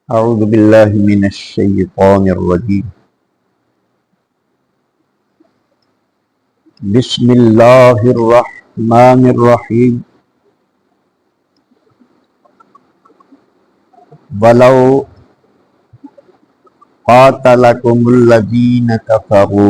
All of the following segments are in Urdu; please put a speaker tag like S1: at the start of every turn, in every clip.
S1: اعوذ باللہ من الشیطان الرجیم بسم اللہ الرحمن الرحیم ولو قاتلکم الذین کفروا،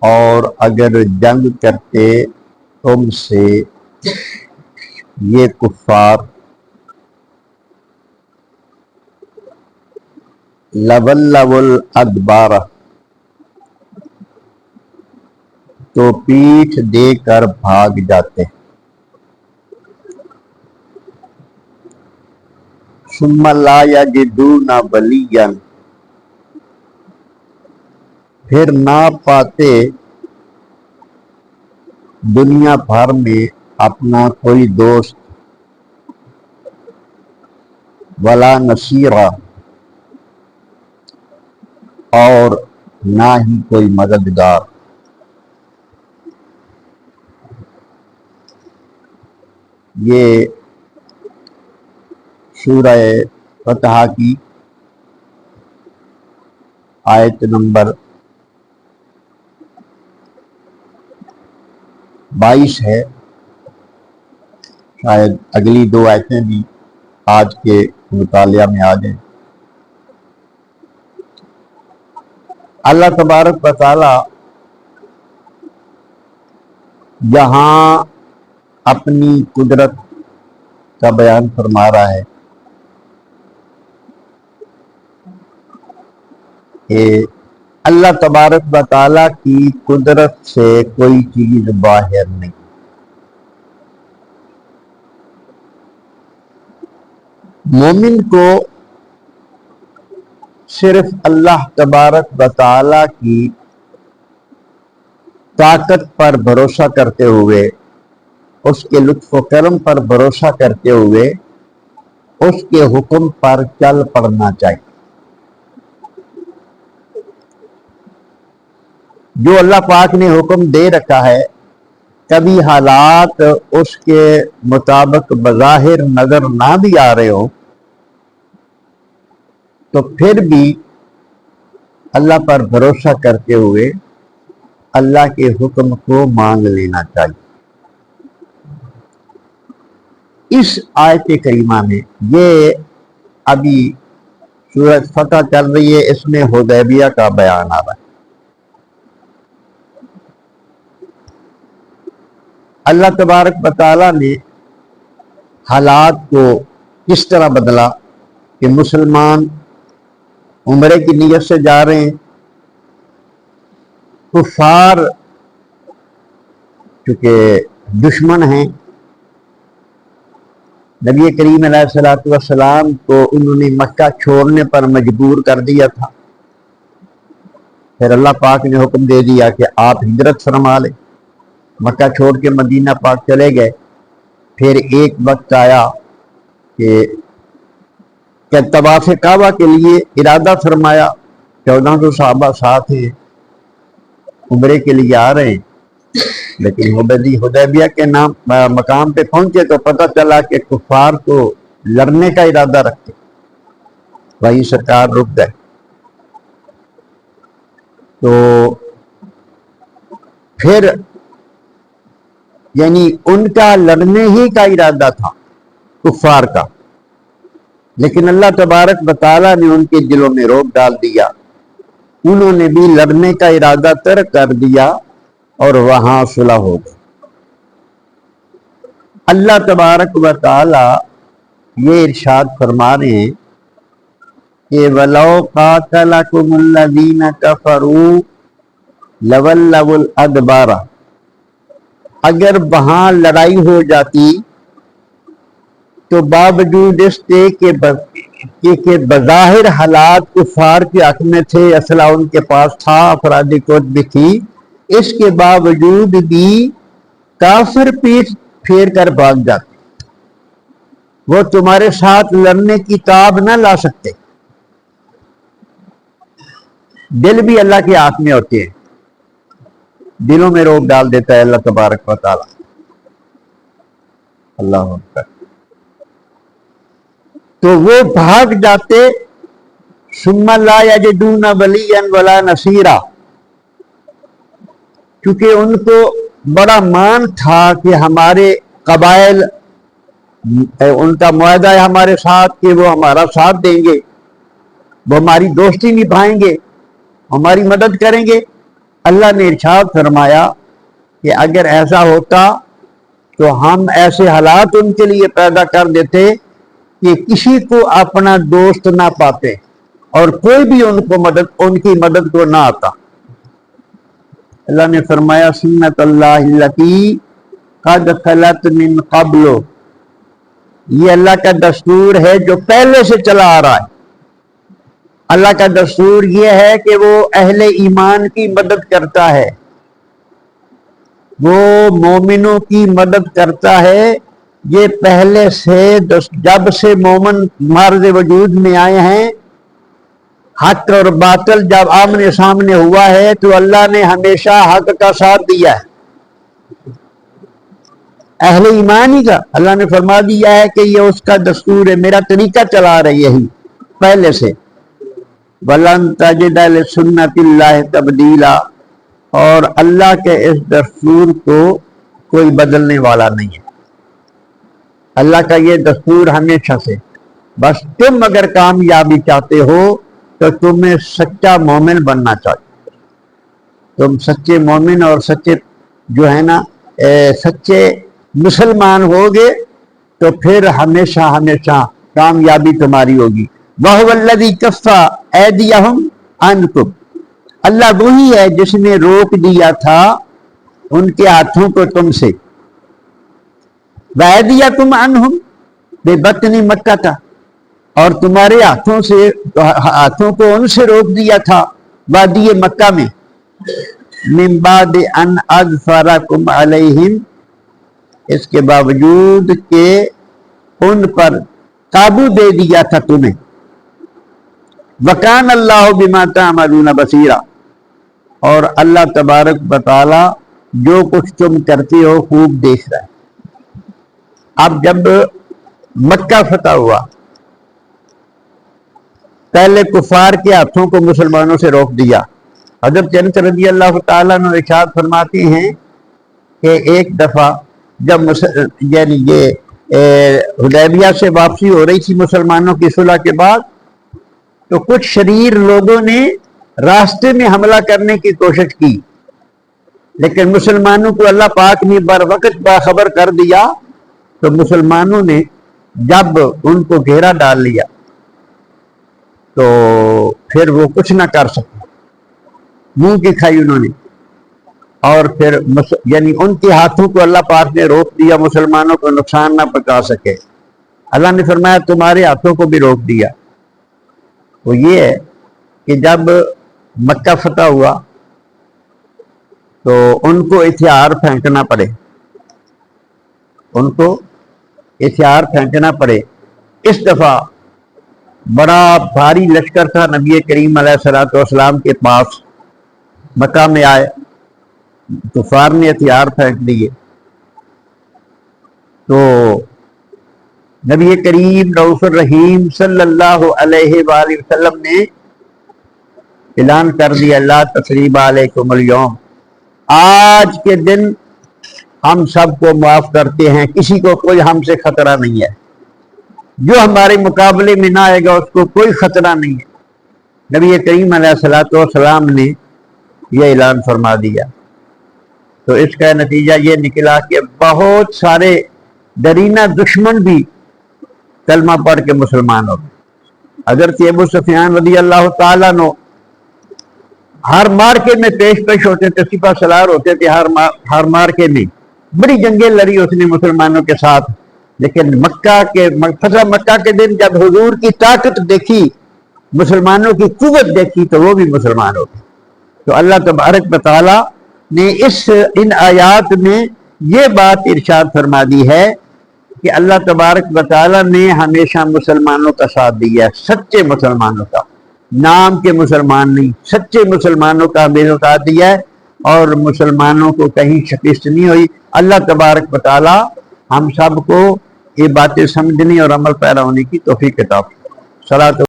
S1: اور اگر جنگ کرتے تم سے یہ کفار، لولوا الادبار، تو پیٹھ دے کر بھاگ جاتے، ثم لا یجدون ولیا، پھر نہ پاتے دنیا بھر میں اپنا کوئی دوست، ولا نصیرا، اور نہ ہی کوئی مددگار۔ یہ سورہ فتح کی آیت نمبر 22 ہے۔ شاید اگلی دو آیتیں بھی آج کے مطالعہ میں آ جائیں۔ اللہ تبارک و تعالی یہاں اپنی قدرت کا بیان فرما رہا ہے کہ اللہ تبارک و تعالی کی قدرت سے کوئی چیز باہر نہیں۔ مومن کو صرف اللہ تبارک و تعالی کی طاقت پر بھروسہ کرتے ہوئے، اس کے لطف و کرم پر بھروسہ کرتے ہوئے اس کے حکم پر چل پڑنا چاہیے۔ جو اللہ پاک نے حکم دے رکھا ہے، کبھی حالات اس کے مطابق بظاہر نظر نہ بھی آ رہے ہو تو پھر بھی اللہ پر بھروسہ کرتے ہوئے اللہ کے حکم کو مان لینا چاہیے۔ اس آیت کریمہ میں یہ ابھی سورۃ فتح چل رہی ہے، اس میں حدیبیہ کا بیان آ رہا ہے۔ اللہ تبارک و تعالیٰ نے حالات کو کس طرح بدلا کہ مسلمان عمرے کی نیت سے جا رہے ہیں، کفار چونکہ دشمن ہیں، نبی کریم علیہ الصلوۃ والسلام کو انہوں نے مکہ چھوڑنے پر مجبور کر دیا تھا۔ پھر اللہ پاک نے حکم دے دیا کہ آپ ہجرت فرما لیں، مکہ چھوڑ کے مدینہ پاک چلے گئے۔ پھر ایک وقت آیا کہ طواف کعبہ کے لیے ارادہ فرمایا، 1400 صحابہ ساتھ ہیں، عمرے کے لیے آ رہے ہیں، لیکن حدیبیہ کے مقام پہ پہنچے تو پتہ چلا کہ کفار کو لڑنے کا ارادہ رکھتے، وہیں سرکار رک گئے۔ تو پھر یعنی ان کا لڑنے ہی کا ارادہ تھا کفار کا، لیکن اللہ تبارک و تعالیٰ نے ان کے دلوں میں روک ڈال دیا، انہوں نے بھی لڑنے کا ارادہ ترک کر دیا اور وہاں صلح ہو گئی۔ اللہ تبارک و تعالی یہ ارشاد فرما رہے ہیں کہ وَلَوْ قَاتَلَكُمُ الَّذِينَ كَفَرُوا لَوَلَّوُا الْأَدْبَارَ، اگر وہاں لڑائی ہو جاتی تو باوجود اس کے کہ بظاہر حالات کفار کے حق میں تھے، اسلحہ ان کے پاس تھا، افرادی قوت بھی تھی، اس کے باوجود بھی کافر پیٹھ پھیر کر بھاگ جاتے، وہ تمہارے ساتھ لڑنے کی تاب نہ لا سکتے۔ دل بھی اللہ کے ہاتھ میں ہوتے ہیں، دلوں میں روک ڈال دیتا ہے اللہ تبارک و تعالی۔ اللہ اکبر۔ تو وہ بھاگ جاتے، ثم لا یجدون ولیا ولا نصیرا، کیونکہ ان کو بڑا مان تھا کہ ہمارے قبائل، ان کا معاہدہ ہے ہمارے ساتھ کہ وہ ہمارا ساتھ دیں گے، وہ ہماری دوستی نبھائیں گے، ہماری مدد کریں گے۔ اللہ نے ارشاد فرمایا کہ اگر ایسا ہوتا تو ہم ایسے حالات ان کے لیے پیدا کر دیتے کہ کسی کو اپنا دوست نہ پاتے اور کوئی بھی ان کی مدد کو نہ آتا۔ اللہ نے فرمایا سنت اللہ التی قد خلت من قبل، یہ اللہ کا دستور ہے جو پہلے سے چلا آ رہا ہے۔ اللہ کا دستور یہ ہے کہ وہ اہل ایمان کی مدد کرتا ہے، وہ مومنوں کی مدد کرتا ہے۔ یہ پہلے سے جب سے مومن مارد وجود میں آئے ہیں، حق اور باطل جب آمنے سامنے ہوا ہے تو اللہ نے ہمیشہ حق کا ساتھ دیا ہے، اہل ایمانی کا۔ اللہ نے فرما دیا ہے کہ یہ اس کا دستور ہے، میرا طریقہ چلا رہی ہے یہی پہلے سے۔ وَلَن تَجِدَ لِسُنَّتِ اللَّهِ تَبْدِيلًا، اور اللہ کے اس دستور کو کوئی بدلنے والا نہیں ہے۔ اللہ کا یہ دستور ہمیشہ سے، بس تم اگر کامیابی چاہتے ہو تو تمہیں سچا مومن بننا چاہیے۔ تم سچے مومن اور سچے جو ہے نا سچے مسلمان ہوگے تو پھر ہمیشہ ہمیشہ کامیابی تمہاری ہوگی۔ وَهُوَ الَّذِي كَفَّ أَيْدِيَهُمْ عَنْكُمْ، اللہ وہی ہے جس نے روک دیا تھا ان کے ہاتھوں کو تم سے۔ وَأَيْدِيَكُمْ عَنْهُمْ بِبَطْنِ مَكَّةَ، اور تمہارے ہاتھوں کو ان سے روک دیا تھا وادی مکہ میں۔ مِن بَعْدِ أَنْ أَظْفَرَكُمْ عَلَيْهِمْ، اس کے باوجود کہ ان پر قابو دے دیا تھا تمہیں۔ وَكَانَ اللَّهُ بِمَا تَعْمَلُونَ بَصِيرًا، اور اللہ تبارک و تعالی جو کچھ تم کرتے ہو خوب دیکھ رہا ہے۔ اب جب مکہ فتح ہوا، پہلے کفار کے ہاتھوں کو مسلمانوں سے روک دیا۔ حضرت انس رضی اللہ تعالیٰ عنہ ارشاد فرماتے ہیں کہ ایک دفعہ جب یعنی یہ حدیبیہ سے واپسی ہو رہی تھی مسلمانوں کی صلح کے بعد، تو کچھ شریر لوگوں نے راستے میں حملہ کرنے کی کوشش کی، لیکن مسلمانوں کو اللہ پاک نے بر وقت باخبر کر دیا، تو مسلمانوں نے جب ان کو گھیرا ڈال لیا تو پھر وہ کچھ نہ کر سکے، منہ کی کھائی انہوں نے، اور پھر یعنی ان کے ہاتھوں کو اللہ پاک نے روک دیا، مسلمانوں کو نقصان نہ پہنچا سکے۔ اللہ نے فرمایا تمہارے ہاتھوں کو بھی روک دیا۔ وہ یہ ہے کہ جب مکہ فتح ہوا تو ان کو ہتھیار پھینکنا پڑے، ان کو ہتھیار پھینکنا پڑے۔ اس دفعہ بڑا بھاری لشکر تھا نبی کریم علیہ الصلوۃ والسلام کے پاس، مکہ میں آئے، کفار نے ہتھیار پھینک دیے، تو نبی کریم رؤوف الرحیم صلی اللہ علیہ وآلہ وسلم نے اعلان کر دیا لا تثریب علیکم اليوم، آج کے دن ہم سب کو معاف کرتے ہیں، کسی کو کوئی ہم سے خطرہ نہیں ہے، جو ہمارے مقابلے میں نہ آئے گا اس کو کوئی خطرہ نہیں ہے۔ نبی کریم علیہ الصلوۃ والسلام نے یہ اعلان فرما دیا، تو اس کا نتیجہ یہ نکلا کہ بہت سارے درینہ دشمن بھی کلمہ پڑھ کے مسلمان ہو گئے۔ حضرت ابو سفیان رضی اللہ تعالیٰ عنہ ہر مارکے میں پیش ہوتے تھے، سپہ سالار ہوتے تھے، ہر مارکے میں بڑی جنگیں لڑی اس نے مسلمانوں کے ساتھ، لیکن فتح مکہ کے دن جب حضور کی طاقت دیکھی، مسلمانوں کی قوت دیکھی، تو وہ بھی مسلمان ہو گئے۔ تو اللہ تبارک و تعالی نے ان آیات میں یہ بات ارشاد فرما دی ہے کہ اللہ تبارک و تعالی نے ہمیشہ مسلمانوں کا ساتھ دیا ہے، سچے مسلمانوں کا، نام کے مسلمان نہیں، سچے مسلمانوں کا ہمیشہ ساتھ دیا ہے، اور مسلمانوں کو کہیں شکست نہیں ہوئی۔ اللہ تبارک و تعالی ہم سب کو یہ باتیں سمجھنے اور عمل پیرا ہونے کی توفیق عطا فرمائے۔ صلاۃ